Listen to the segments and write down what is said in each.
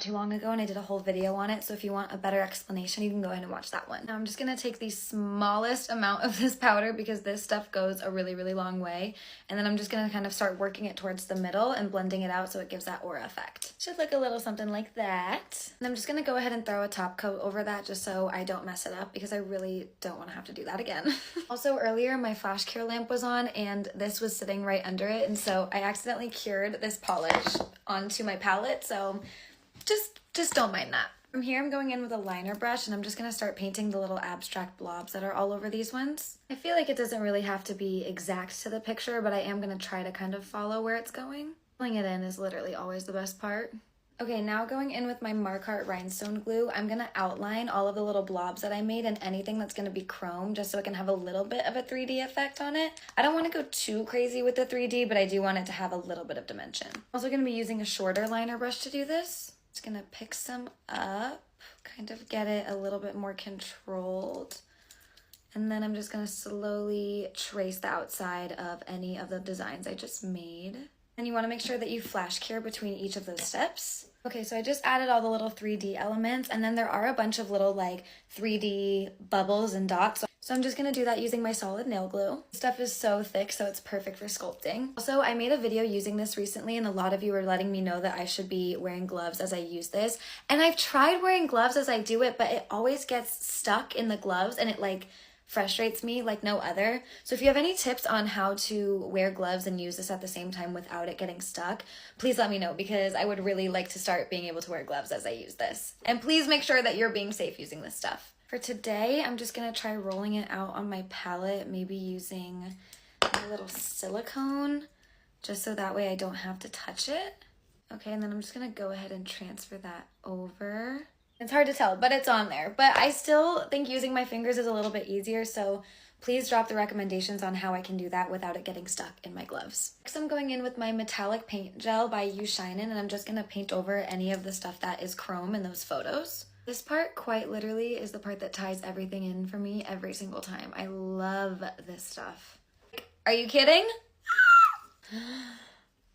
too long ago and I did a whole video on it, so if you want a better explanation you can go ahead and watch that one. Now I'm just gonna take the smallest amount of this powder because this stuff goes a really long way, and then I'm just gonna kind of start working it towards the middle and blending it out so it gives that aura effect. Should look a little something like that. And I'm just gonna go ahead and throw a top coat over that just so I don't mess it up because I really don't want to have to do that again. Also earlier my flash cure lamp was on and this was sitting right under it, and so I accidentally cured this polish onto my palette, so just don't mind that. From here, I'm going in with a liner brush and I'm just gonna start painting the little abstract blobs that are all over these ones. I feel like it doesn't really have to be exact to the picture, but I am gonna try to kind of follow where it's going. Filling it in is literally always the best part. Okay, now going in with my Mark rhinestone glue, I'm gonna outline all of the little blobs that I made and anything that's gonna be chrome just so it can have a little bit of a 3D effect on it. I don't wanna go too crazy with the 3D, but I do want it to have a little bit of dimension. I'm also gonna be using a shorter liner brush to do this. Just gonna pick some up, kind of get it a little bit more controlled. And then I'm just gonna slowly trace the outside of any of the designs I just made. And you wanna make sure that you flash cure between each of those steps. Okay, so I just added all the little 3D elements, and then there are a bunch of little like 3D bubbles and dots. So I'm just gonna do that using my solid nail glue. This stuff is so thick, so it's perfect for sculpting. Also, I made a video using this recently, and a lot of you were letting me know that I should be wearing gloves as I use this. And I've tried wearing gloves as I do it, but it always gets stuck in the gloves, and it like frustrates me like no other. So if you have any tips on how to wear gloves and use this at the same time without it getting stuck, please let me know because I would really like to start being able to wear gloves as I use this. And please make sure that you're being safe using this stuff. For today, I'm just gonna try rolling it out on my palette, maybe using a little silicone, just so that way I don't have to touch it. Okay, and then I'm just gonna go ahead and transfer that over. It's hard to tell, but it's on there. But I still think using my fingers is a little bit easier, so please drop the recommendations on how I can do that without it getting stuck in my gloves. Next, I'm going in with my metallic paint gel by You Shinin', and I'm just gonna paint over any of the stuff that is chrome in those photos. This part, quite literally, is the part that ties everything in for me every single time. I love this stuff. Are you kidding?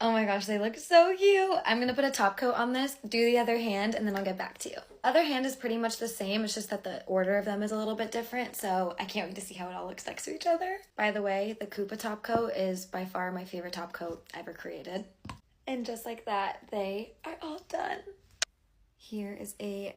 Oh my gosh, they look so cute. I'm gonna put a top coat on this, do the other hand, and then I'll get back to you. Other hand is pretty much the same, it's just that the order of them is a little bit different, so I can't wait to see how it all looks next to each other. By the way, the Koopa top coat is by far my favorite top coat ever created. And just like that, they are all done. Here is a